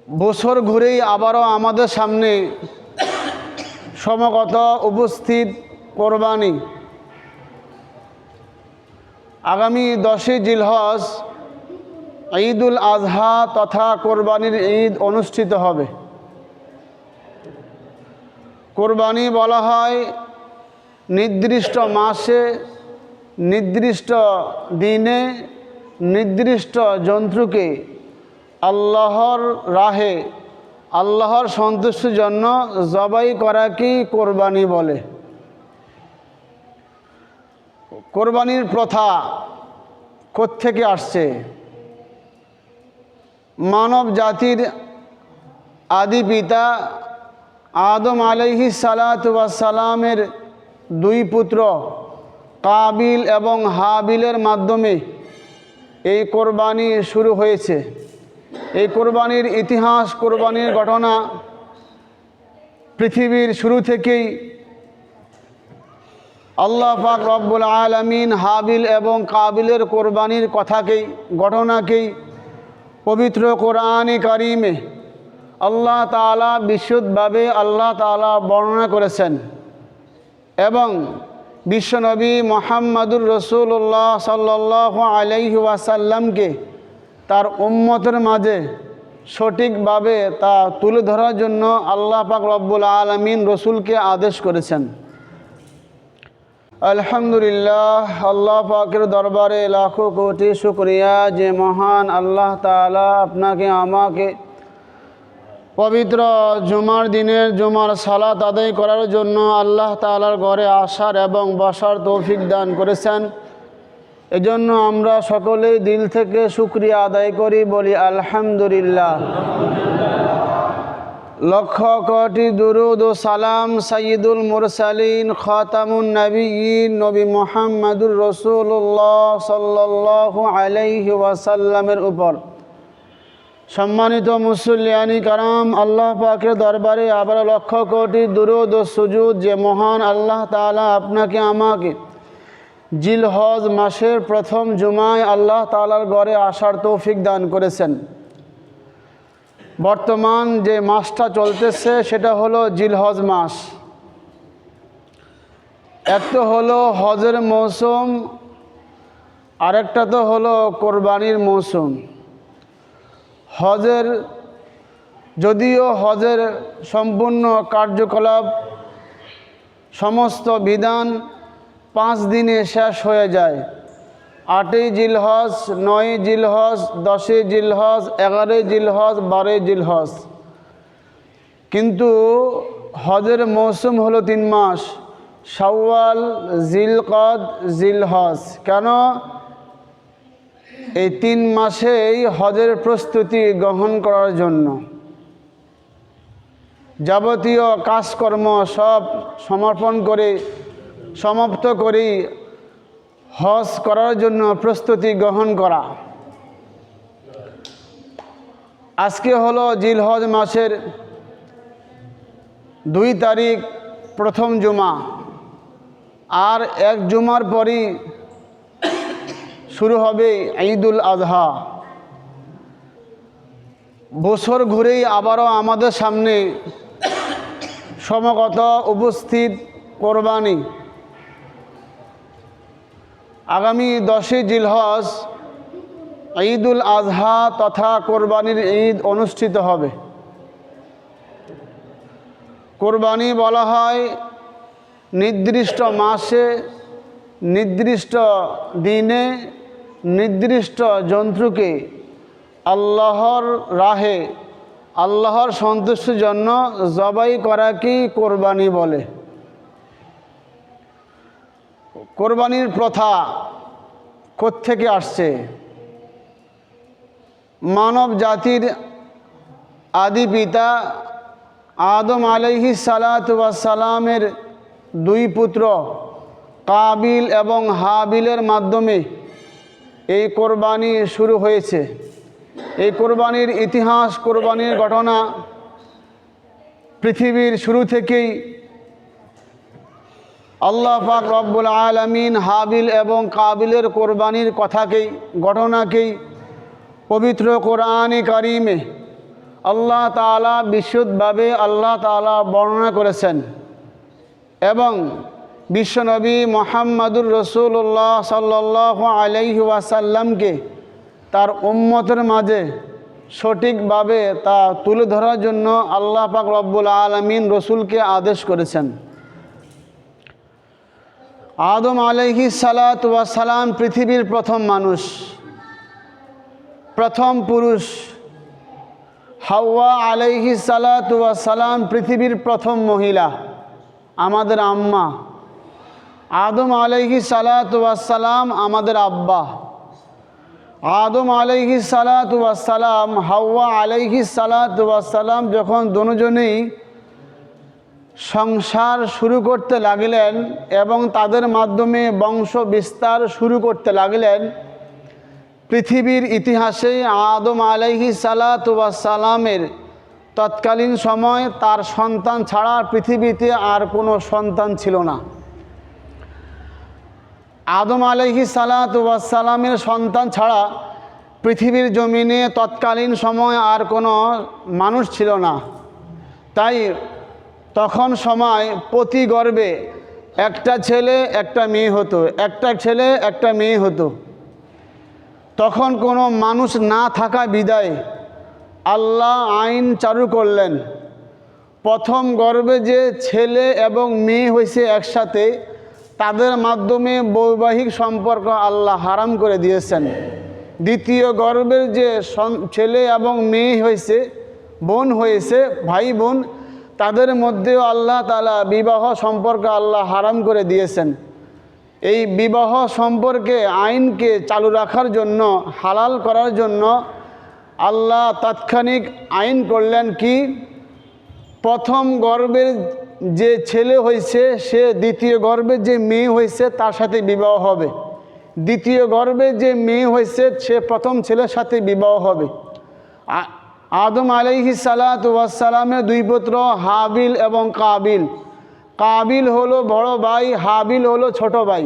বছর ঘুরেই আবারও আমাদের সামনে সমগত উপস্থিত কোরবানি। আগামী 10ই জিলহজ ঈদুল আজহা তথা কোরবানির ঈদ অনুষ্ঠিত হবে। কোরবানি বলা হয় নির্দিষ্ট মাসে, নির্দিষ্ট দিনে, নির্দিষ্ট জন্তুকে আল্লাহর রাহে, আল্লাহর সন্তুষ্টির জন্য জবাই করাকেই কোরবানি বলে। কোরবানির প্রথা কোত্থেকে আসছে? মানব জাতির আদি পিতা আদম আলাইহিস সালাতু ওয়াস সালামের দুই পুত্র কাবিল এবং হাবিলের মাধ্যমে এই কোরবানি শুরু হয়েছে। এই কোরবানির ইতিহাস, কোরবানির ঘটনা পৃথিবীর শুরু থেকেই আল্লাহ পাক রব্বুল আলামিন হাবিল এবং কাবিলের কোরবানির কথাকেই, ঘটনাকেই পবিত্র কোরআনে কারিমে আল্লাহ তাআলা বিশুদ্ধভাবে আল্লাহ তাআলা বর্ণনা করেছেন এবং বিশ্বনবী মুহাম্মদুর রাসূলুল্লাহ সাল্লাল্লাহু আলাইহি ওয়াসাল্লামকে তার উম্মতের মাঝে সঠিকভাবে তা তুলে ধরার জন্য আল্লাহ পাক রব্বুল আলামিন রসুলকে আদেশ করেছেন। আলহামদুলিল্লাহ, আল্লাহ পাকের দরবারে লাখো কোটি শুকরিয়া যে মহান আল্লাহ তাআলা আপনাকে আমাকে পবিত্র জুমার দিনের জুমার সালাত আদায় করার জন্য আল্লাহ তাআলার ঘরে আসার এবং বসার তৌফিক দান করেছেন। এজন্য আমরা সকলেই দিল থেকে শুকরিয়া আদায় করি, বলি আলহামদুলিল্লাহ। লক্ষ কোটি দুরুদ ও সালাম সাইয়্যিদুল মুরসালিন খাতামুন নবিয়্যিন নবী মুহাম্মদুর রাসূলুল্লাহ সাল্লাল্লাহু আলাইহি ওয়াসাল্লামের উপর। সম্মানিত মুসল্লিয়ানি কারাম, আল্লাহ পাকের দরবারে আবার লক্ষ কোটি দুরুদ ও সুজুদ যে মহান আল্লাহ তাআলা আপনাকে আমাকে জিলহজ মাসের প্রথম জুমায় আল্লাহ তাআলার ঘরে আসার তৌফিক দান করেছেন। বর্তমান যে মাসটা চলতেছে সেটা হলো জিলহজ মাস। এক তো হলো হজের মৌসুম, আরেকটা তো হলো কোরবানির মৌসুম। হজের যদিও হজের সম্পূর্ণ কার্যকলাপ সমস্ত বিধান 5 দিনে শেষ হয়ে যায়। 8ই জিলহজ, 9ই জিলহজ, 10ই জিলহজ, 11ই জিলহজ, 12ই জিলহজ। কিন্তু হজের মৌসুম হলো 3 মাস, শাওয়াল, জিলকদ, জিলহজ। কেন? এই 3 মাসেই হজের প্রস্তুতি গ্রহণ করার জন্য যাবতীয় কাজকর্ম সব সমর্পণ করে সমাপ্ত করে হজ করার জন্য প্রস্তুতি গ্রহণ করা। আজকে হলো জিলহজ মাসের 2 তারিখ, প্রথম জুমা। আর 1 জুমার পরই শুরু হবে ঈদুল আজহা। বছর ঘুরেই আবারও আমাদের সামনে সমগত উপস্থিত কোরবানি। আগামী 10ই জিলহজ ঈদুল আজহা তথা কোরবানির ঈদ অনুষ্ঠিত হবে। কোরবানি বলা হয় নির্দিষ্ট মাসে, নির্দিষ্ট দিনে, নির্দিষ্ট জন্তুকে আল্লাহর রাহে, আল্লাহর সন্তুষ্টির জন্য জবাই করাকেই কোরবানি বলে। কোরবানির প্রথা কোত্থেকে আসছে? মানব জাতির আদি পিতা আদম আলাইহিস সালাতু ওয়াস সালামের 2 পুত্র কাবিল এবং হাবিলের মাধ্যমে এই কোরবানি শুরু হয়েছে। এই কোরবানির ইতিহাস, কোরবানির ঘটনা পৃথিবীর শুরু থেকেই আল্লাহ পাক রব্বুল আলামিন হাবিল এবং কাবিলের কোরবানির কথাকেই, ঘটনাকেই পবিত্র কোরআনে কারিমে আল্লাহ তাআলা বিশুদ্ধভাবে আল্লাহ তাআলা বর্ণনা করেছেন এবং বিশ্বনবী মুহাম্মদুর রাসূলুল্লাহ সাল্লাল্লাহু আলাইহি ওয়াসাল্লামকে তার উম্মতের মাঝে সঠিকভাবে তা তুলে ধরার জন্য আল্লাহ পাক রব্বুল আলামিন রসুলকে আদেশ করেছেন। আদম আলাইহিস সালাতু ওয়াস সালাম পৃথিবীর প্রথম মানুষ, প্রথম পুরুষ। হাওয়া আলাইহিস সালাতু ওয়াস সালাম পৃথিবীর প্রথম মহিলা, আমাদের আম্মা। আদম আলাইহিস সালাতু ওয়াস সালাম আমাদের আব্বা। আদম আলাইহিস সালাতু ওয়াস সালাম হাওয়া আলাইহিস সালাতু ওয়াস সালাম যখন দুজনেই সংসার শুরু করতে লাগলেন এবং তাদের মাধ্যমে বংশ বিস্তার শুরু করতে লাগলেন, পৃথিবীর ইতিহাসে আদম আলাইহিস সালাতু ওয়াস সালামের তৎকালীন সময় তার সন্তান ছাড়া পৃথিবীতে আর কোনো সন্তান ছিল না। আদম আলাইহিস সালাতু ওয়াস সালামের সন্তান ছাড়া পৃথিবীর জমিনে তৎকালীন সময় আর কোনো মানুষ ছিল না। তাই তখন সময় প্রতি গর্ভে একটা ছেলে একটা মেয়ে হতো, একটা ছেলে একটা মেয়ে হতো। তখন কোনো মানুষ না থাকা বিদায় আল্লাহ আইন চালু করলেন, প্রথম গর্ভে যে ছেলে এবং মেয়ে হয়েছে একসাথে, তাদের মাধ্যমে বৈবাহিক সম্পর্ক আল্লাহ হারাম করে দিয়েছেন। দ্বিতীয় গর্ভের যে ছেলে এবং মেয়ে হয়েছে, বোন হয়েছে, ভাই বোন, তাদের মধ্যেও আল্লাহ তাআলা বিবাহ সম্পর্ক আল্লাহ হারাম করে দিয়েছেন। এই বিবাহ সম্পর্কে আইনকে চালু রাখার জন্য, হালাল করার জন্য আল্লাহ তাৎক্ষণিক আইন করলেন কি, প্রথম গর্ভের যে ছেলে হয়েছে সে দ্বিতীয় গর্ভের যে মেয়ে হয়েছে তার সাথে বিবাহ হবে, দ্বিতীয় গর্ভে যে মেয়ে হয়েছে সে প্রথম ছেলের সাথে বিবাহ হবে। আদম আলাইহিস সালাতু ওয়াস সালামের দুই পুত্র হাবিল এবং কাবিল। কাবিল হলো বড় ভাই, হাবিল হলো ছোট ভাই।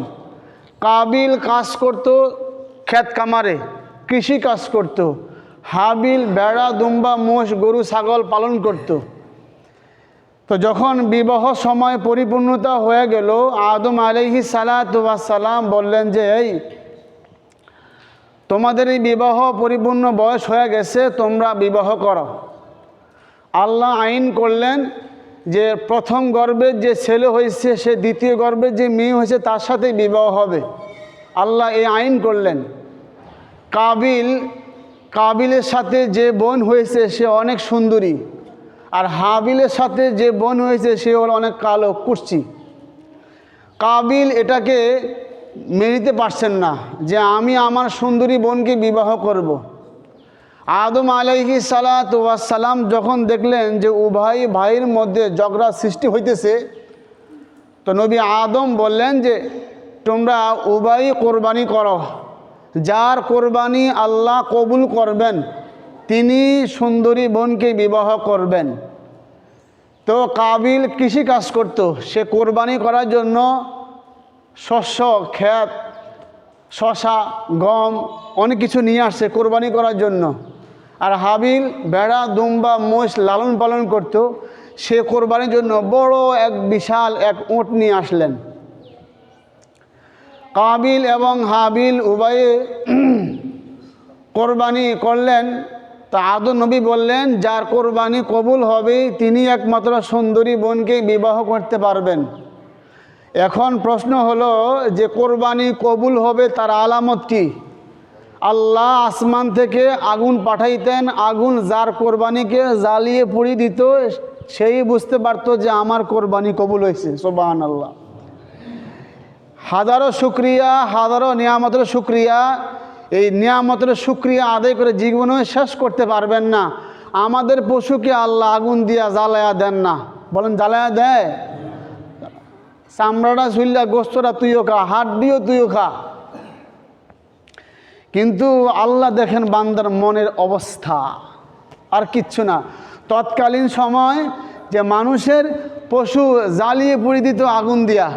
কাবিল কাজ করত ক্ষেত কামারে, কৃষি কাজ করত। হাবিল ভেড়া দুম্বা মোষ গরু ছাগল পালন করত। তো যখন বিবাহ সময় পরিপূর্ণতা হয়ে গেল, আদম আলাইহিস সালাতু ওয়াস সালাম বললেন যে এই তোমাদের এই বিবাহ পরিপূর্ণ বয়স হয়ে গেছে, তোমরা বিবাহ করো। আল্লাহ আইন করলেন যে প্রথম গর্ভের যে ছেলে হয়েছে সে দ্বিতীয় গর্ভের যে মেয়ে হয়েছে তার সাথে বিবাহ হবে। আল্লাহ এই আইন করলেন। কাবিলের সাথে যে বোন হয়েছে সে অনেক সুন্দরী, আর হাবিলের সাথে যে বোন হয়েছে সে হলো অনেক কালো কুৎসি। কাবিল এটাকে মেনে নিতে পারছেন না যে আমি আমার সুন্দরী বোনকে বিবাহ করব। আদম আলাইহিস সালাতু ওয়াস সালাম যখন দেখলেন যে উভয় ভাইয়ের মধ্যে ঝগড়া সৃষ্টি হইতেছে, তো নবী আদম বললেন যে তোমরা উভয় কোরবানি করো, যার কোরবানি আল্লাহ কবুল করবেন তিনি সুন্দরী বোনকে বিবাহ করবেন। তো কাবিল কৃষি কাজ করত, সে কোরবানি করার জন্য শস্য, ক্ষেত, শশা, গম অনেক কিছু নিয়ে আসছে কোরবানি করার জন্য। আর হাবিল ভেড়া দুম্বা মোষ লালন পালন করত, সে কোরবানির জন্য বড় এক বিশাল এক উট নিয়ে আসলেন। কাবিল এবং হাবিল উভয়ে কোরবানি করলেন। তো আদম নবী বললেন যার কোরবানি কবুল হবে তিনি একমাত্র সুন্দরী বোনকে বিবাহ করতে পারবেন। এখন প্রশ্ন হলো যে কোরবানি কবুল হবে তার আলামত কি? আল্লাহ আসমান থেকে আগুন পাঠাইতেন, আগুন যার কোরবানিকে জ্বালিয়ে পুড়িয়ে দিত, সেই বুঝতে পারতো যে আমার কোরবানি কবুল হয়েছে। সুবহানাল্লাহ। হাজারো শুকরিয়া, হাজারো নিয়ামতের শুকরিয়া। এই নিয়ামতের শুকরিয়া আদায় করে জীবনে শেষ করতে পারবেন না। আমাদের পশুকে আল্লাহ আগুন দিয়া জ্বালায়া দেন না, বলেন জ্বালায়া দেয়? চামড়াটা ঝুল্লা গোস্তটা তুইও খা, হাড্ডিও তুইও খা। কিন্তু আল্লাহ দেখেন বান্দার মনের অবস্থা, আর কিচ্ছু না। তৎকালীন সময় যে মানুষের পশু জ্বালিয়ে পুড়িয়ে দিত আগুন দিয়া,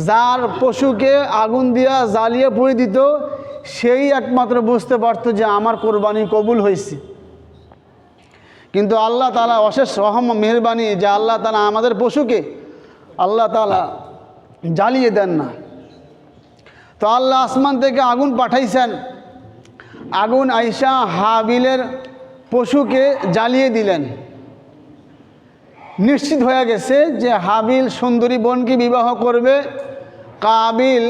যার পশুকে আগুন দিয়া জ্বালিয়ে পুড়িয়ে দিত সেই একমাত্র বুঝতে পারতো যে আমার কোরবানি কবুল হয়েছে। কিন্তু আল্লাহ তাআলা অশেষ রহম মেহেরবানি যে আল্লাহ তাআলা আমাদের পশুকে আল্লাহ তাআলা জ্বালিয়ে দেন না। তো আল্লাহ আসমান থেকে আগুন পাঠাইছেন, আগুন আইসা হাবিলের পশুকে জ্বালিয়ে দিলেন। নিশ্চিত হয়ে গেছে যে হাবিল সুন্দরী বোনকে বিবাহ করবে, কাবিল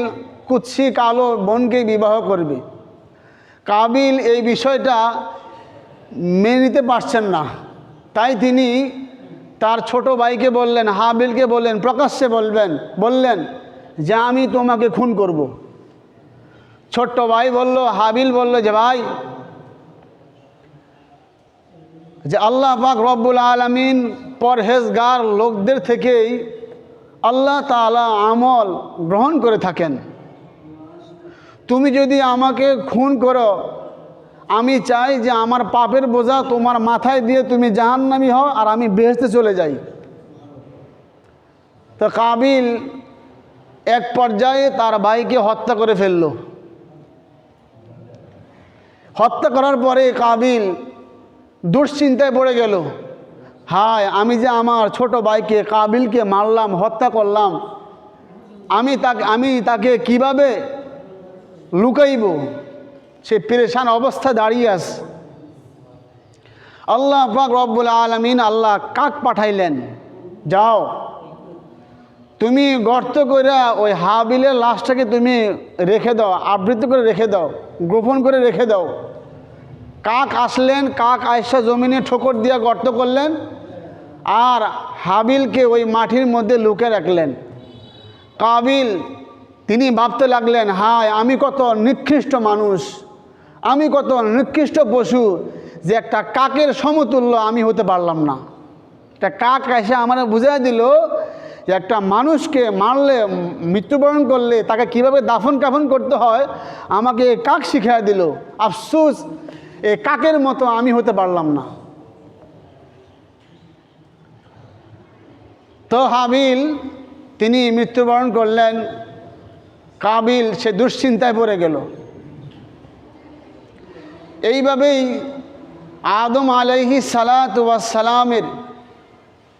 কুৎসি কালো বোনকে বিবাহ করবে। কাবিল এই বিষয়টা মেনে নিতে পারছেন না, তাই তিনি তার ছোট ভাইকে বললেন, হাবিলকে বললেন, প্রকাশ্যে বললেন যে আমি তোমাকে খুন করব। ছোট্ট ভাই বলল, হাবিল বলল যে ভাই, যে আল্লাহ পাক রব্বুল আলামিন পরহেজগার লোকদের থেকেই আল্লাহ তাআলা আমল গ্রহণ করে থাকেন। তুমি যদি আমাকে খুন করো, আমি চাই যে আমার পাপের বোঝা তোমার মাথায় দিয়ে তুমি জাহান্নামী হও আর আমি বেহেশতে চলে যাই। তো কাবিল এক পর্যায়ে তার ভাইকে হত্যা করে ফেলল। হত্যা করার পরে কাবিল দুশ্চিন্তায় পড়ে গেল, হায় আমি যে আমার ছোট ভাইকে কাবিলকে মারলাম, হত্যা করলাম, আমি তাকে কিভাবে লুকাইব? সে পেরেশান অবস্থা দাঁড়িয়ে আছে। আল্লাহ পাক রব্বুল আলামিন আল্লাহ কাক পাঠাইলেন, যাও তুমি গর্ত করে ওই হাবিলের লাশটাকে তুমি রেখে দাও, আবৃত করে রেখে দাও, গোপন করে রেখে দাও। কাক আসলেন, কাক আয়সা জমিনে ঠোকর দিয়ে গর্ত করলেন আর হাবিলকে ওই মাটির মধ্যে লুকে রাখলেন। কাবিল তিনি ভাবতে লাগলেন, হায় আমি কত নিকৃষ্ট মানুষ, আমি কত নিকৃষ্ট পশু যে একটা কাকের সমতুল্য আমি হতে পারলাম না। একটা কাক এসে আমার বুঝাই দিল যে একটা মানুষকে মারলে, মৃত্যুবরণ করলে তাকে কিভাবে দাফন কাফন করতে হয় আমাকে কাক শিখিয়ে দিল। আফসোস এই কাকের মতো আমি হতে পারলাম না। তো হাবিল তিনি মৃত্যুবরণ করলেন, কাবিল সে দুশ্চিন্তায় পড়ে গেল। এইভাবেই আদম আলাইহিস সালাতু ওয়াস সালামের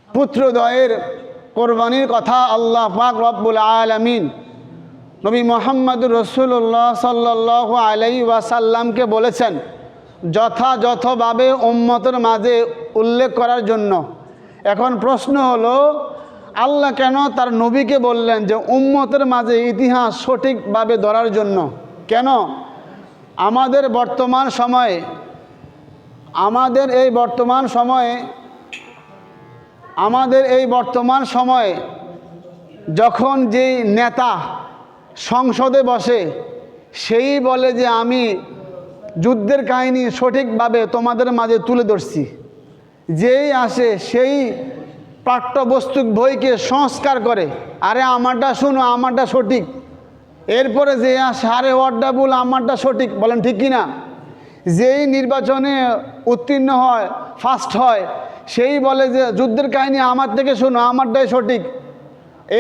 পুত্রদ্বয়ের কোরবানির কথা আল্লাহ পাক রব্বুল আলামিন নবী মুহাম্মদুর রাসূলুল্লাহ সাল্লাল্লাহু আলাইহি ওয়াসাল্লামকে বলেছেন যথাযথভাবে উম্মতের মাঝে উল্লেখ করার জন্য। এখন প্রশ্ন হলো, আল্লাহ কেন তার নবীকে বললেন যে উম্মতের মাঝে ইতিহাস সঠিকভাবে ধরার জন্য? কেন? আমাদের এই বর্তমান সময়ে যখন যেই নেতা সংসদে বসে সেই বলে যে আমি যুদ্ধের কাহিনী সঠিকভাবে তোমাদের মাঝে তুলে ধরছি, যেই আসে সেই পাঠ্যবস্তু বইকে সংস্কার করে, আরে আমারটা শুনো, আমারটা সঠিক। এরপরে যে আসে, আরে ওয়ার্ডটা ভুল, আমারটা সঠিক। বলেন ঠিক কিনা? যেই নির্বাচনে উত্তীর্ণ হয়, ফার্স্ট হয়, সেই বলে যে যুদ্ধের কাহিনী আমার থেকে শুনো, আমারটাই সঠিক।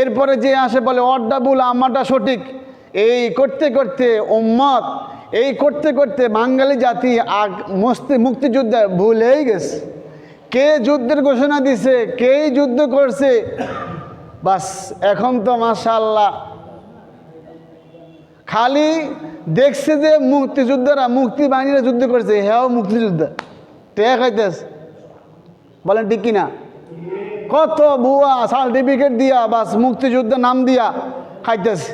এরপরে যে আসে বলে ওয়ার্ডটা ভুল, আমারটা সঠিক। এই করতে করতে উম্মত, এই করতে করতে বাঙালি জাতি মুক্তিযুদ্ধে ভুলেই গেছে কে যুদ্ধের ঘোষণা দিছে, কেই যুদ্ধ করছে। বাস এখন তো মাশাআল্লাহ খালি দেখছে যে মুক্তিযোদ্ধারা, মুক্তি বাহিনীরা যুদ্ধ করছে, হ্যাঁ মুক্তিযোদ্ধা টেয়া খাইতেছে। বলেন ঠিক কিনা? কত বুয়া সার্টিফিকেট দিয়া বাস মুক্তিযোদ্ধা নাম দিয়া খাইতেছে।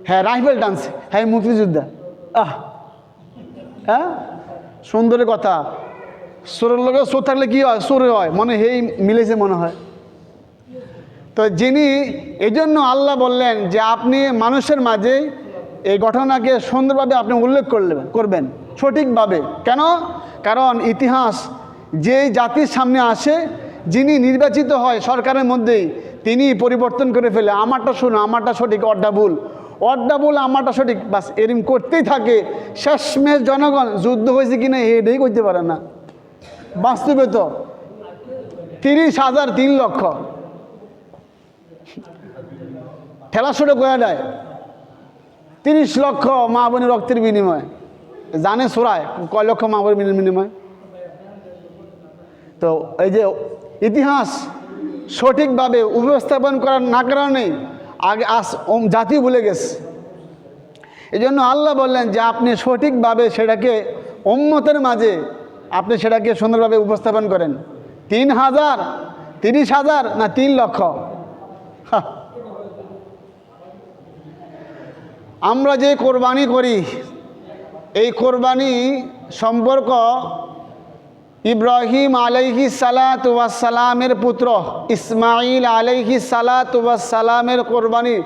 হ্যাঁ রাইফেল টানছে, হ্যাঁ মুক্তিযোদ্ধা। হ্যাঁ সুন্দরের কথা। সুরের লোকের সুর থাকলে কি হয়? সুরে হয়, মনে হেই মিলেছে মনে হয়। তো যিনি, এই জন্য আল্লাহ বললেন যে আপনি মানুষের মাঝে এই ঘটনাকে সুন্দরভাবে আপনি উল্লেখ করবেন সঠিকভাবে। কেন? কারণ ইতিহাস যেই জাতির সামনে আসে, যিনি নির্বাচিত হয় সরকারের মধ্যেই, তিনি পরিবর্তন করে ফেলে। আমারটা শুনো, আমারটা সঠিক, অর্ডা ভুল, আমারটা সঠিক, বাস এরম করতেই থাকে। শেষমেশ জনগণ যুদ্ধ হয়েছে কিনা এটাই করতে পারে না। বাস্তবে তো 30,000 3 লক্ষ ঠেলা ছুটে গোয়া দেয়। 30 লক্ষ মা বোনের রক্তের বিনিময়, জানে সোরায় কয় লক্ষ মা বোনের বিনিময়? তো এই যে ইতিহাস সঠিকভাবে উপস্থাপন করার না কারণে আগে জাতি ভুলে গেছে। এই জন্য আল্লাহ বললেন যে আপনি সঠিকভাবে সেটাকে উম্মতের মাঝে আপনি সেটাকে সুন্দরভাবে উপস্থাপন করেন। 3,000, 30,000 না 3 লক্ষ? আমরা যে কোরবানি করি এই কোরবানি সম্পর্ক ইব্রাহিম আলাইহিস সালাতু ওয়াস সালামের পুত্র ইসমাইল আলাইহিস সালাতু ওয়াস সালামের কোরবানি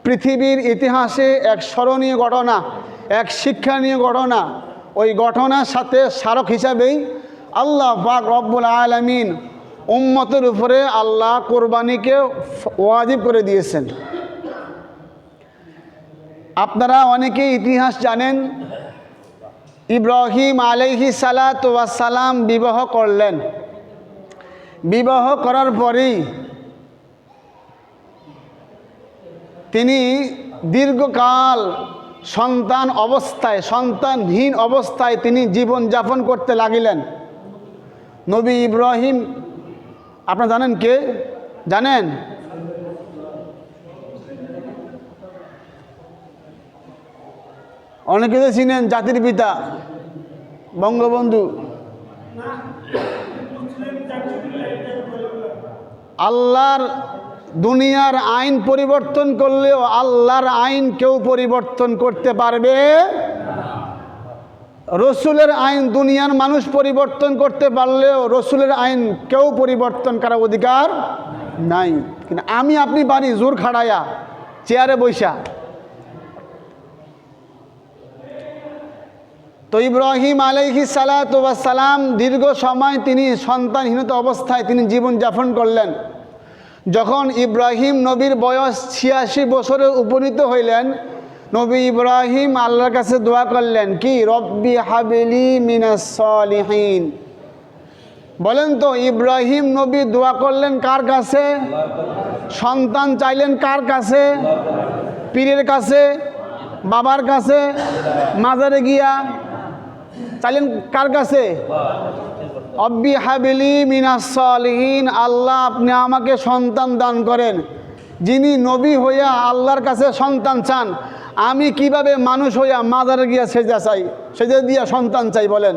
পৃথিবীর ইতিহাসে এক স্মরণীয় ঘটনা, এক শিক্ষণীয় ঘটনা। ওই ঘটনার সাথে স্মারক হিসাবেই আল্লাহ পাক রব্বুল আলামিন উম্মতের উপরে আল্লাহ কোরবানিকে ওয়াজিব করে দিয়েছেন। আপনারা অনেকেই ইতিহাস জানেন, ইব্রাহিম আলাইহিস সালাতু ওয়াস সালাম বিবাহ করলেন। বিবাহ করার পরেই তিনি দীর্ঘকাল সন্তানহীন অবস্থায় তিনি জীবন যাপন করতে লাগিলেন। নবী ইব্রাহিম আপনারা জানেন কে? জানেন? অনেকে তো চিনেন, জাতির পিতা বঙ্গবন্ধু। আল্লাহর দুনিয়ার আইন পরিবর্তন করলেও আল্লাহর আইন কেউ পরিবর্তন করতে পারবে। রসুলের আইন দুনিয়ার মানুষ পরিবর্তন করতে পারলেও রসুলের আইন কেউ পরিবর্তন করার অধিকার নাই। কিন্তু আমি আপনি বাড়ি জোর খাড়াইয়া চেয়ারে বৈশা। তো ইব্রাহিম আলাইহিস সালাতু ওয়াস সালাম দীর্ঘ সময় তিনি সন্তানহীনতা অবস্থায় তিনি জীবন যাপন করলেন। যখন ইব্রাহিম নবীর বয়স 86 বছরে উপনীত হইলেন, নবী ইব্রাহিম আল্লাহর কাছে দোয়া করলেন কি? রব্বি হাবলি মিনাস সালিহিন। বলেন তো ইব্রাহিম নবী দোয়া করলেন কার কাছে? সন্তান চাইলেন কার কাছে? পীরের কাছে, বাবার কাছে, মাজারে গিয়া চাইলেন কার কাছে? রব্বি হাবলি মিনাস সালিহিন, আল্লাহ আপনি আমাকে সন্তান দান করেন। যিনি নবী হইয়া আল্লাহর কাছে সন্তান চান, আমি কিভাবে মানুষ হইয়া মাজারে গিয়া সেজদা চাই, সেজদা দিয়া সন্তান চাই? বলেন।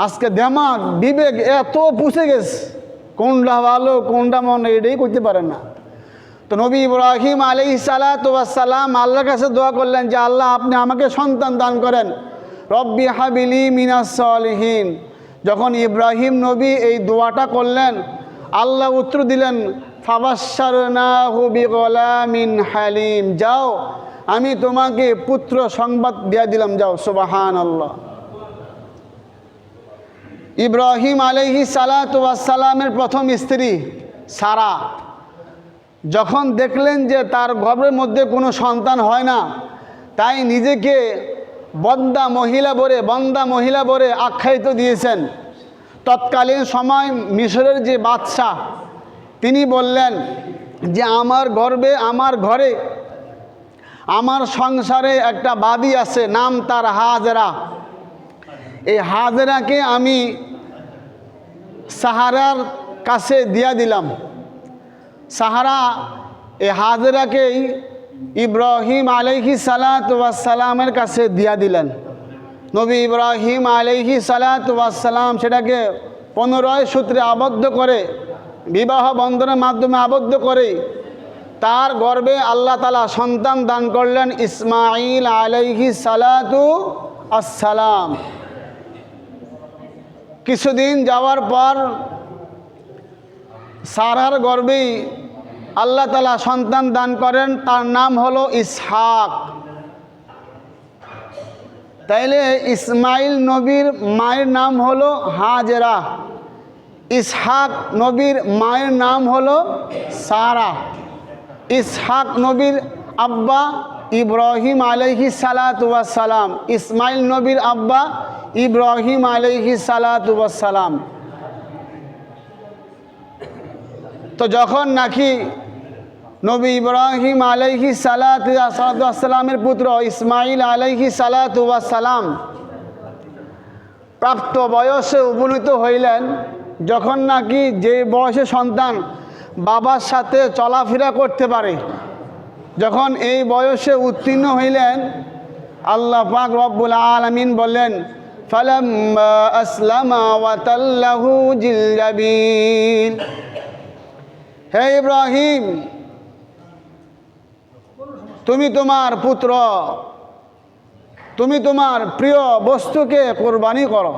আজকে দেমাগ বিবেক এত পুষে গেছে, কোনটা ভালো কোনটা মনে এটাই করতে পারেন না। তো নবী ইব্রাহিম আলাইহিস সালাতু ওয়াস সালাম আল্লাহর কাছে দোয়া করলেন যে আল্লাহ আপনি আমাকে সন্তান দান করেন। রব্বি হাবলি মিনাস সালিহিন। যখন ইব্রাহিম নবী এই দোয়াটা করলেন, আল্লাহ উত্তর দিলেন ফাবাশশারনাহু বিগুলামিন হালিম, যাও আমি তোমাকে পুত্র সংবাদ দিয়ে দিলাম, যাও। সুবহানাল্লাহ। ইব্রাহিম আলাইহিস সালাতু ওয়াস সালামের প্রথম স্ত্রী সারা যখন দেখলেন যে তার গর্ভের মধ্যে কোনো সন্তান হয় না, তাই নিজেকে বন্দা মহিলা বলে আখ্যায়িত দিয়েছেন। তৎকালীন সময় মিশরের যে বাদশাহ তিনি বললেন যে আমার গর্ভে, আমার ঘরে, আমার সংসারে একটা বাদী আছে, নাম তার হাজেরা। এই হাজেরাকে আমি সাহারার কাছে দিয়া দিলাম। সাহারা এই হাজেরাকেই ইব্রাহিম আলাইহিস সালাতু ওয়াস সালামের কাছে দিয়া দিলেন। নবী ইব্রাহিম আলাইহিস সালাতু ওয়াস সালাম সেটাকে 15 সূত্রে আবদ্ধ করে, বিবাহ বন্ধনের মাধ্যমে আবদ্ধ করে তার গর্ভে আল্লাহ তাআলা সন্তান দান করলেন ইসমাইল আলাইহিস সালাতু ওয়াস সালাম। কিছুদিন যাওয়ার পর সারার গর্ভেই আল্লাহ তাআলা সন্তান দান করেন, তার নাম হলো ইসহাক। তাইলে ইসমাইল নবীর মায়ের নাম হলো হাজেরা, ইসহাক নবীর মায়ের নাম হলো সারা। ইসহাক নবীর আব্বা ইব্রাহিম আলাইহিস সালাতু ওয়াস সালাম, ইসমাইল নবীর আব্বা ইব্রাহিম আলাইহিস সালাতু ওয়াস সালাম। তো যখন নাকি নবী ইব্রাহিম আলাইহিস সালাতু ওয়াস সালামের পুত্র ইসমাইল আলাইহিস সালাতু ওয়াস সালাম প্রাপ্ত বয়সে উপনীত হইলেন, যখন নাকি যে বয়সে সন্তান বাবার সাথে চলাফেরা করতে পারে, যখন এই বয়সে উত্তীর্ণ হইলেন, আল্লাহ পাক রব্বুল আলামিন বললেন ফালাম্মা আসলামা ওয়া তাল্লাহু জিল জাবিন, হে ইব্রাহিম, তুমি তোমার পুত্র, তুমি তোমার প্রিয় বস্তুকে কোরবানি করো।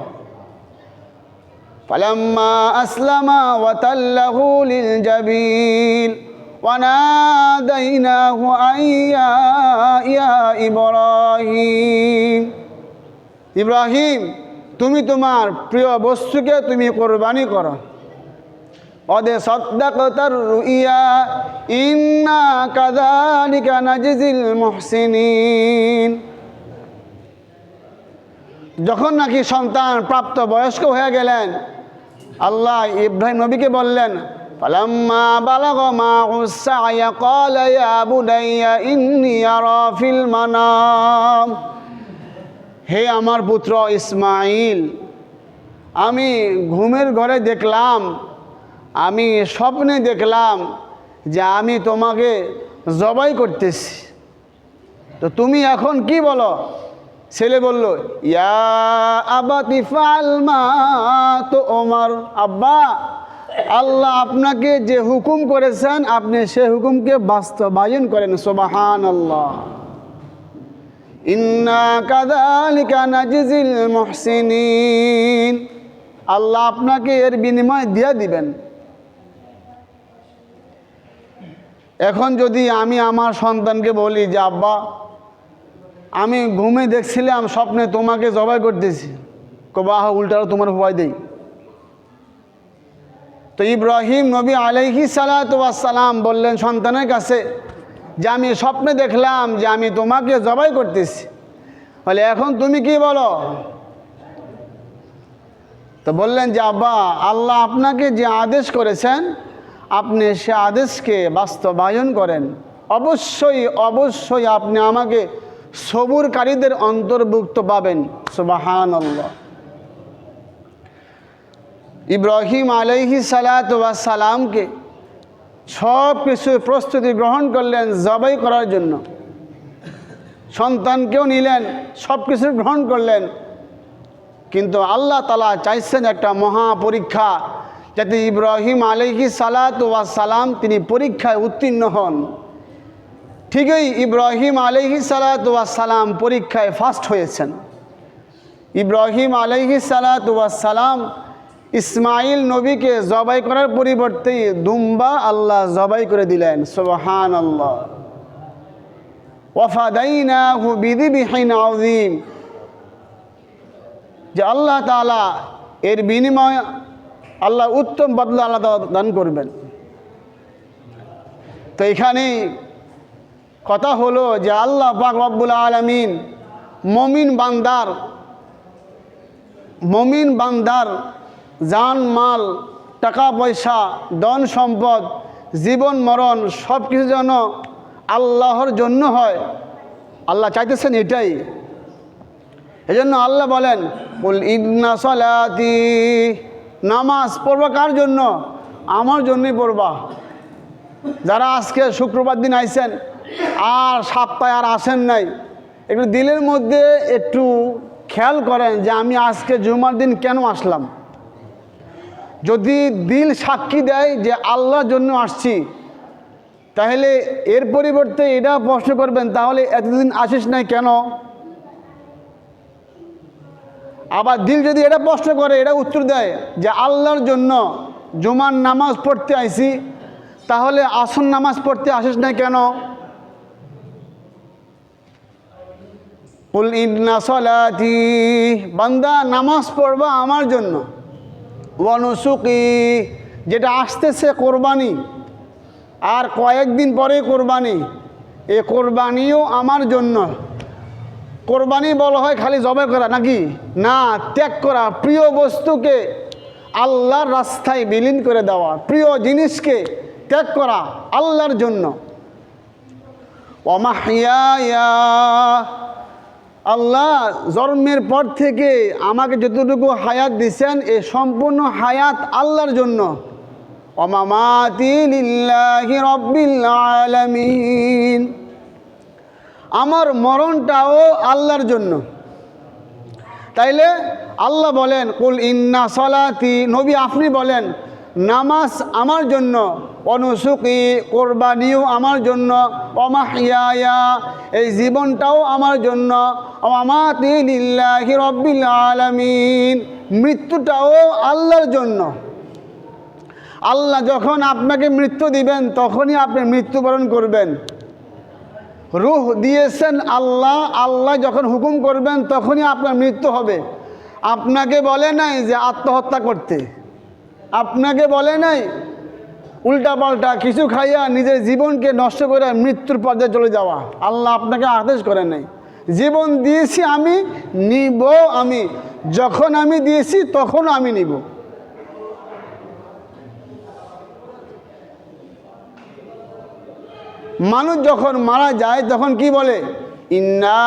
ফালাম্মা আসলামা ওয়া তাল্লাহু লিল জাবিন ওয়া নাদাইনাহু আইয়া ইয়া ইব্রাহিম, ইব্রাহিম, তুমি তোমার প্রিয় বস্তুকে তুমি কোরবানি করো। অদে সাদ্দাকতার রুইয়া ইন্না কাযালিকা নাজিজিল মুহসিনিন। যখন নাকি সন্তান প্রাপ্ত বয়স্ক হয়ে গেলেন, আল্লাহ ইব্রাহিম নবীকে বললেন ফালাম্মা বালাগা মা'হুস সা'য়া ক্বালা ইয়া বুনাইয়া ইন্নী আরা ফিল মানাম, হে আমার পুত্র ইসমাইল, আমি ঘুমের ঘরে দেখলাম, আমি স্বপ্নে দেখলাম যে আমি তোমাকে জবাই করতেছি, তো তুমি এখন কি বলো? ছেলে বলল ইয়া আবাতি ফাল মা তু'মার, আব্বা, আল্লাহ আপনাকে যে হুকুম করেছেন আপনি সে হুকুমকে বাস্তবায়ন করেন। সুবহানাল্লাহ। ইন্না কাযালিকা নাজিজিল মুহসিনিন, আল্লাহ আপনাকে এর বিনিময় দিয়ে দিবেন। এখন যদি আমি আমার সন্তানকে বলি যে আব্বা, আমি ঘুমে দেখছিলাম স্বপ্নে তোমাকে জবাই করতেছি, কবাহ উল্টাও তোমার ভয় দেই। তো ইব্রাহিম নবী আলাইহিস সালাতু ওয়াস সালাম বললেন সন্তানের কাছে যে আমি স্বপ্নে দেখলাম যে আমি তোমাকে জবাই করতেছি, বলে এখন তুমি কি বলো? তো বললেন যে আব্বা, আল্লাহ আপনাকে যে আদেশ করেছেন আপনি সে আদেশকে বাস্তবায়ন করেন, অবশ্যই অবশ্যই আপনি আমাকে সবুরকারীদের অন্তর্ভুক্ত পাবেন। সুবহানাল্লাহ। ইব্রাহিম আলাইহিস সালাতু ওয়াস সালামকে সব কিছু প্রস্তুতি গ্রহণ করলেন জবাই করার জন্য, সন্তানকেও নিলেন, সব কিছু গ্রহণ করলেন, কিন্তু আল্লাহ তাআলা চাইছেন একটা মহা পরীক্ষা, যাতে ইব্রাহিম আলাইহিস সালাতু ওয়াস সালাম তিনি পরীক্ষায় উত্তীর্ণ হন। ঠিকই ইব্রাহিম আলাইহিস সালাতু ওয়াস সালাম পরীক্ষায় ফার্স্ট হয়েছেন। ইব্রাহিম আলাইহিস সালাতু ওয়াস সালাম ইসমাইল নবীকে জবাই করার পরিবর্তে দুম্বা আল্লাহ জবাই করে দিলেন। সুবহানাল্লাহ। ওয়া ফাদাইনাহু বিযিবহিন আযীম, যে আল্লাহ তাআলা এর বিনিময়ে আল্লাহ উত্তম বদলা আল্লাহ দান করবেন। তো এখানেই কথা হলো যে আল্লাহ পাক রব্বুল আলামিন মুমিন বান্দার জান মাল, টাকা পয়সা, ধন সম্পদ, জীবন মরণ সব কিছু যেন আল্লাহর জন্য হয়, আল্লাহ চাইতেছেন এটাই। এজন্য আল্লাহ বলেন কুল ইন্না সলাতি, নামাজ পড়বা কার জন্য? আমার জন্যই পড়বা। যারা আজকে শুক্রবার দিন আইছেন আর সপ্তাহে আর আসেন নাই, একটু দিলের মধ্যে একটু খেয়াল করেন যে আমি আজকে জুমার দিন কেন আসলাম। যদি দিল সাক্ষী দেয় যে আল্লাহর জন্য আসছি, তাহলে এর পরিবর্তে এটা প্রশ্ন করবেন তাহলে এতদিন আসিস নাই কেন। আবার দিল যদি এটা প্রশ্ন করে, এটা উত্তর দেয় যে আল্লাহর জন্য জুমার নামাজ পড়তে আইছি, তাহলে আসর নামাজ পড়তে আসিস নাই কেন। কুল ইন্না সলাতি, বান্দা নামাজ পড়বা আমার জন্য, ওয়া নুসুকি, যেটা আসতেছে কোরবানি, আর কয়েকদিন পরে কোরবানি, এ কোরবানিও আমার জন্য। কোরবানি বলা হয় খালি জবাই করা নাকি? না, ত্যাগ করা, প্রিয় বস্তুকে আল্লাহর রাস্তায় বিলীন করে দেওয়া, প্রিয় জিনিসকে ত্যাগ করা আল্লাহর জন্য। ওয়া মাহইয়ায়া আল্লাহ জন্মের পর থেকে আমাকে যতটুকু হায়াত দিয়েছেন এই সম্পূর্ণ হায়াত আল্লাহর জন্য। ওমামাতি লিল্লাহি রাব্বিল আলামিন, আমার মরণটাও আল্লাহর জন্য। তাইলে আল্লাহ বলেন কুল ইন্না সলাতি, নবী আপনি বলেন নামাজ আমার জন্য, অনুসুকি কোরবানিও আমার জন্য, অমাহিয়া এই জীবনটাও আমার জন্য, ওমামাতি লিল্লাহি রাব্বিল আলামিন মৃত্যুটাও আল্লাহর জন্য। আল্লাহ যখন আপনাকে মৃত্যু দিবেন তখনই আপনি মৃত্যুবরণ করবেন। রূহ দিয়েছেন আল্লাহ, আল্লাহ যখন হুকুম করবেন তখনই আপনার মৃত্যু হবে। আপনাকে বলে নাই যে আত্মহত্যা করতে, আপনাকে বলে নাই উল্টাপাল্টা কিছু খাইয়া নিজের জীবনকে নষ্ট করে মৃত্যুর পর্যায়ে চলে যাওয়া। আল্লাহ আপনাকে আদেশ করে নাই। জীবন দিয়েছি আমি, নিব আমি, যখন আমি দিয়েছি তখন আমি নিব। মানুষ যখন মারা যায় তখন কি বলে? ইন্না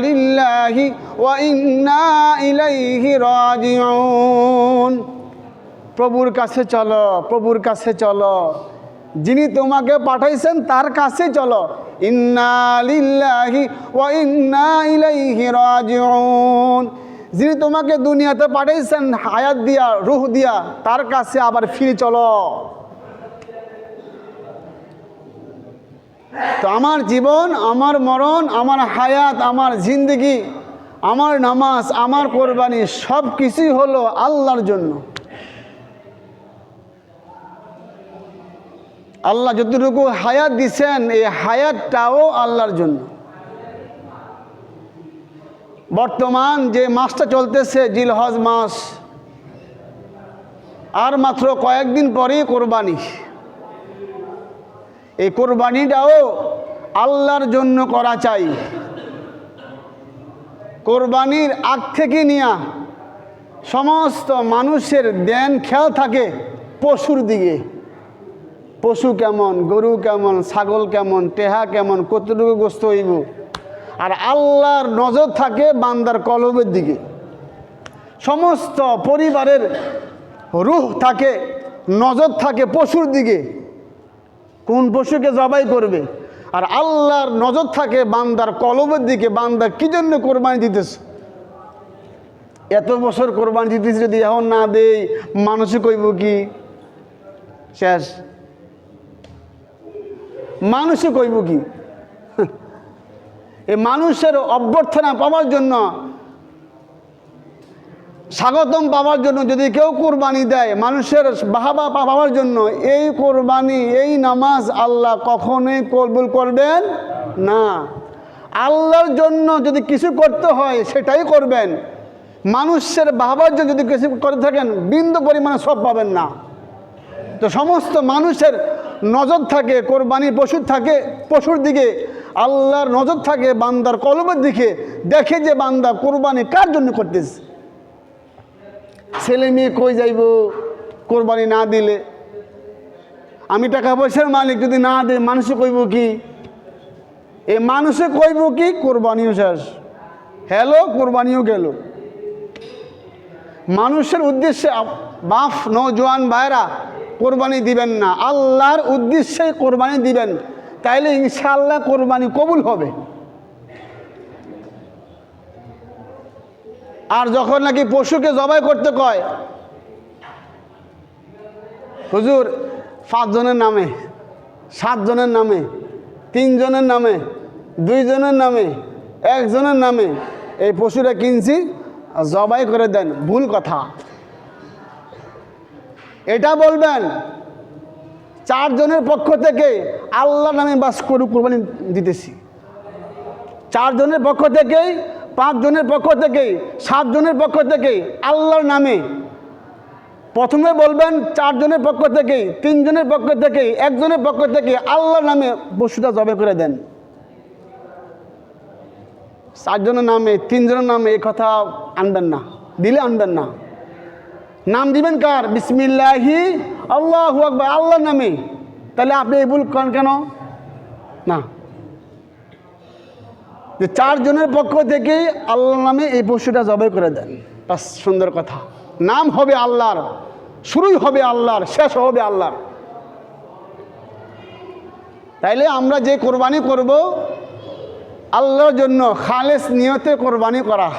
লিল্লাহি ওয়া ইন্না ইলাইহি রাজিউন। প্রভুর কাছে চলো, প্রভুর কাছে চলো, যিনি তোমাকে পাঠাইছেন তার কাছে চলো। ইন্না লিল্লাহি ওয়া ইন্না ইলাইহি রাজিউন, যিনি তোমাকে দুনিয়াতে পাঠাইছেন হায়াত দিয়া, রূহ দিয়া, তার কাছে আবার ফিরে চলো। তো আমার জীবন, আমার মরণ, আমার হায়াত, আমার জিন্দগি, আমার নামাজ, আমার কোরবানি সব কিছুই হলো আল্লাহর জন্য। আল্লাহ যতটুকু হায়াত দিছেন এই হায়াতটাও আল্লাহর জন্য। বর্তমান যে মাসটা চলতেছে জিলহজ মাস, আর মাত্র কয়েকদিন পরেই কোরবানি। এই কোরবানিটাও আল্লাহর জন্য করা চাই। কোরবানির আগ থেকে নিয়ে সমস্ত মানুষের ধ্যান খেয়াল থাকে পশুর দিকে। পশু কেমন, গরু কেমন, ছাগল কেমন, টেহা কেমন, কতটুকু গোস্ত হইব। আর আল্লাহর নজর থাকে বান্দার কলবের দিকে। সমস্ত পরিবারের রূহ থাকে, নজর থাকে পশুর দিকে, কোন পশুকে জবাই করবে। আর আল্লাহর নজর থাকে বান্দার কলবের দিকে, বান্দা কি জন্য কোরবানি দিতেছে। এত বছর কোরবানি দিতেছে, যদি এখন না দেই মানুষে কইব কি? শেষ। মানুষে কইব কি? এই মানুষের অভ্যর্থনা পাওয়ার জন্য, স্বাগতম পাওয়ার জন্য যদি কেউ কোরবানি দেয়, মানুষের বাহাবা পাওয়ার জন্য, এই কোরবানি, এই নামাজ আল্লাহ কখনোই কবুল করবেন না। আল্লাহর জন্য যদি কিছু করতে হয় সেটাই করবেন। মানুষের বাহাবার জন্য যদি কিছু করে থাকেন বিন্দু পরিমাণে সব পাবেন না। তো সমস্ত মানুষের নজর থাকে কোরবানির পশুর দিকে, আল্লাহর নজর থাকে বান্দার কলবের দিকে। দেখে যে বান্দা কোরবানি কার জন্য করতেছে। ছেলে মেয়ে কই যাইব কোরবানি না দিলে? আমি টাকা পয়সার মালিক, যদি না দেয় মানুষে কইব কি? এই মানুষে কইব কি? কোরবানিও শেষ, হ্যালো কোরবানিও গেল। মানুষের উদ্দেশ্যে বাপ নওজোয়ান ভাইরা কোরবানি দিবেন না, আল্লাহর উদ্দেশ্যে কোরবানি দিবেন, তাইলে ইনশাআল্লাহ কোরবানি কবুল হবে। আর যখন নাকি পশুকে জবাই করতে কয়, হুজুর 5 জনের নামে, 7 জনের নামে, 3 জনের নামে, 2 জনের নামে, 1 জনের নামে এই পশুরা কিনছি, জবাই করে দেন। ভুল কথা। এটা বলবেন 4 জনের পক্ষ থেকে আল্লাহর নামে বাস কোরবানি দিতেছি। 4 জনের পক্ষ থেকেই, 5 জনের পক্ষ থেকেই, 7 জনের পক্ষ থেকেই আল্লাহর নামে। প্রথমে বলবেন 4 জনের পক্ষ থেকেই, 3 জনের পক্ষ থেকেই, 1 জনের পক্ষ থেকে আল্লাহর নামে পশুটা জবাই করে দেন। 4 জনের নামে, 3 জনের নামে এই কথা আনবেন না, দিলে আনবেন না। নাম দিবেন কার? বিসমিল্লাহি আল্লাহু আকবার, আল্লাহর নামে। তাহলে আপনি এই ভুল করেন কেন? না, যে 4 জনের পক্ষ থেকে আল্লাহর নামে এই পশুটা জবাই করে দেন। বাস, সুন্দর কথা। নাম হবে আল্লাহর, শুরুই হবে আল্লাহর, শেষ হবে আল্লাহর। তাইলে আমরা যে কোরবানি করব আল্লাহর জন্য খালেস নিয়তে কোরবানি করা।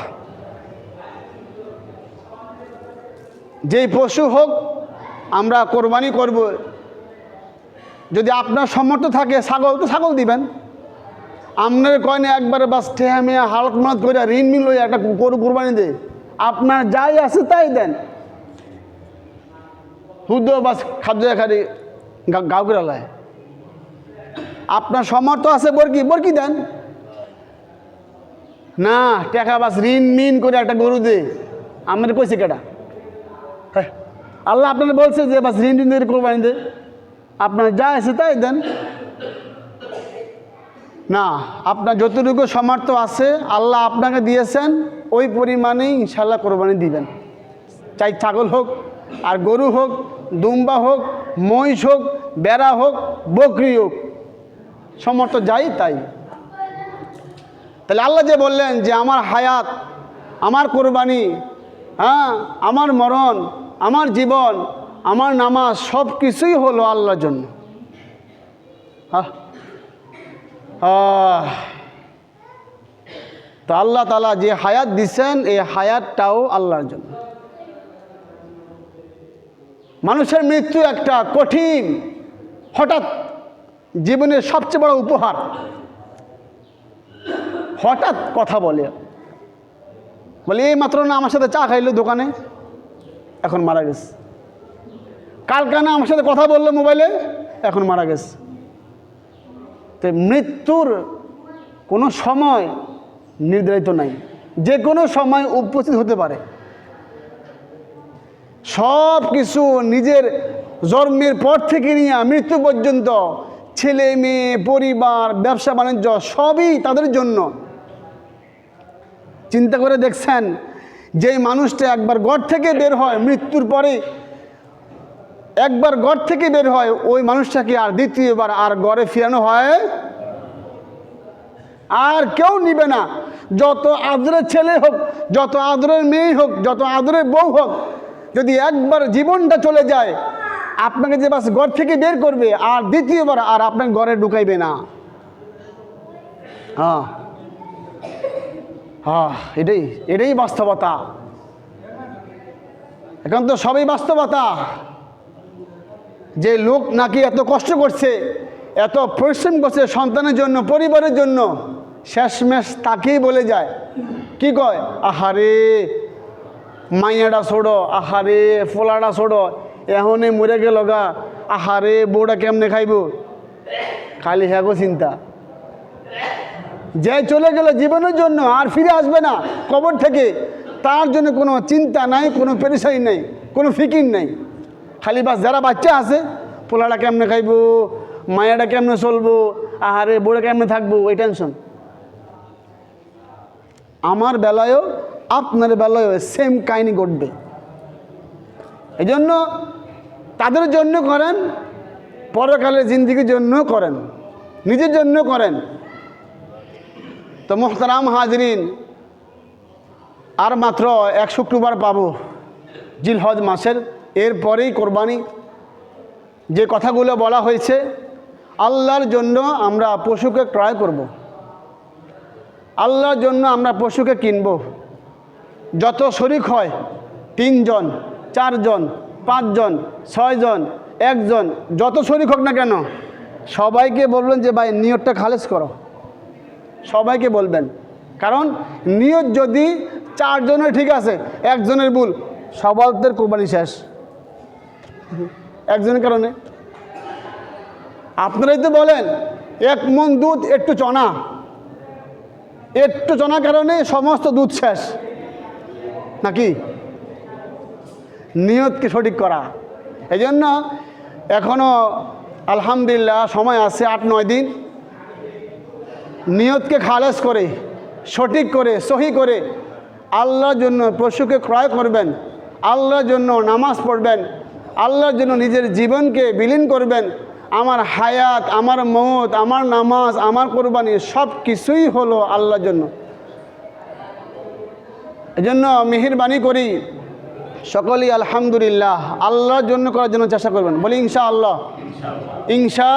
যেই পশু হোক আমরা কোরবানি করব। যদি আপনার সামর্থ্য থাকে ছাগল, তো ছাগল দিবেন। আপনার কয়নে একবারে বাস ঠেহা মেয়া হালত মালত করে ঋণ মিল হয়ে একটা গরু কোরবানি দে, আপনার যাই আছে তাই দেন। হুদ বাস খাদ্য খালি গাও করে লায়। আপনার সামর্থ্য আছে বরকি দেন না, টাকা বাস ঋণ মিন করে একটা গরু দে, আমাদের কইছে কেটা? হ্যাঁ, আল্লাহ আপনারা বলছে যে বাস ঋণ ঋণ কোরবানি দে, আপনার যা আছে তাই দেন। না, আপনার যতটুকু সামর্থ্য আছে আল্লাহ আপনাকে দিয়েছেন ওই পরিমাণেই ইনশাল্লাহ কোরবানি দিবেন। চাই ছাগল হোক আর গরু হোক, দুম্বা হোক, মহিষ হোক, বেড়া হোক, বকরি হোক, সামর্থ্য যাই তাই। তাহলে আল্লাহ যে বললেন যে আমার হায়াত, আমার কোরবানি, হ্যাঁ, আমার মরণ, আমার জীবন, আমার নামাজ, সব কিছুই হলো আল্লাহর জন্য। তো আল্লাহ তাআলা যে হায়াত দিচ্ছেন এই হায়াতটাও আল্লাহর জন্য। মানুষের মৃত্যু একটা কঠিন, হঠাৎ জীবনের সবচেয়ে বড় উপহার। হঠাৎ কথা বলে এই মাত্র না আমার সাথে চা খাইলো দোকানে, এখন মারা গেছে। কালকে না আমার সাথে কথা বললো মোবাইলে, এখন মারা গেছে। তো মৃত্যুর কোনো সময় নির্ধারিত নাই, যে কোনো সময় উপস্থিত হতে পারে। সব কিছু নিজের জন্মের পর থেকে নিয়ে মৃত্যু পর্যন্ত, ছেলে মেয়ে, পরিবার, ব্যবসা বাণিজ্য সবই তাদের জন্য। চিন্তা করে দেখছেন, যে মানুষটা একবার ঘর থেকে বের হয় মৃত্যুর পরে, একবার ঘর থেকে বের হয়, ওই মানুষটাকে আর দ্বিতীয়বার আর ঘরে ফিরানো হয় আর কেউ নিবে না। যত আদরের ছেলে হোক, যত আদরের মেয়ে হোক, যত আদরের বউ হোক, যদি একবার জীবনটা চলে যায়, আপনাকে যে বাস ঘর থেকে বের করবে আর দ্বিতীয়বার আর আপনাকে ঘরে ঢুকাইবে না। এটাই বাস্তবতা। এখন তো সবই বাস্তবতা। যে লোক নাকি এত কষ্ট করছে, এত পরিশ্রম করছে সন্তানের জন্য, পরিবারের জন্য, শেষমেশ তাকেই বলে যায়, কি কয়, আহারে মাইয়াটা ছোড়ো, আহারে ফোলাটা ছোড়ো, এখনই মরে গেল গা, আহারে বউটা কেমনে খাইব, খালি হ্যাগো চিন্তা। যে চলে গেল জীবনের জন্য আর ফিরে আসবে না কবর থেকে, তার জন্য কোনো চিন্তা নাই, কোনো পেরেশানি নাই, কোনো ফিকির নাই। খালি বাস যারা বাচ্চা আছে, পোলাটা কেমনে খাইব, মায়াটা কেমনে চলবো, আহারে বউটা কেমনে থাকবো, এই টেনশন। আমার বেলায়ও আপনার বেলায়ও সেম কাহিনী ঘটবে। এই জন্য তাদের জন্য করেন, পরকালের জিন্দিগির জন্য করেন, নিজের জন্য করেন। তো মোহতারাম হাজরিন, আর মাত্র 1 শুক্রবার পাবো জিলহজ মাসের, এরপরেই কোরবানি। যে কথাগুলো বলা হয়েছে, আল্লাহর জন্য আমরা পশুকে ক্রয় করব, আল্লাহর জন্য আমরা পশুকে কিনব। যত শরিক হয়, 3 জন, 4 জন, 5 জন, 6 জন, 1 জন, যত শরিক হোক না কেন, সবাইকে বলবেন যে ভাই নিয়তটা খালেস করো, সবাইকে বলবেন। কারণ নিয়ত যদি 4 জনের ঠিক আছে, 1 জনের ভুল, সবাইদের কোরবানি শেষ। 1 জনের কারণে আপনারাই তো বলেন 1 মণ দুধ একটু চনা, একটু চনার কারণে সমস্ত দুধ শেষ নাকি? নিয়তকে সঠিক করা। এই জন্য এখনও আলহামদুলিল্লাহ সময় আছে 8-9 দিন। নিয়তকে খালেস করে, সঠিক করে, সহি করে আল্লাহর জন্য পশুকে ক্রয় করবেন, আল্লাহর জন্য নামাজ পড়বেন, আল্লাহর জন্য নিজের জীবনকে বিলীন করবেন, আমার হায়াত, আমার মওত, আমার নামাজ, আমার কোরবানি সব কিছুই হলো আল্লাহর জন্য। এজন্য মেহেরবানি করি সকলেই আলহামদুলিল্লাহ আল্লাহর জন্য করার জন্য চেষ্টা করবেন। বলি ইনশাআল্লাহ, ইনশা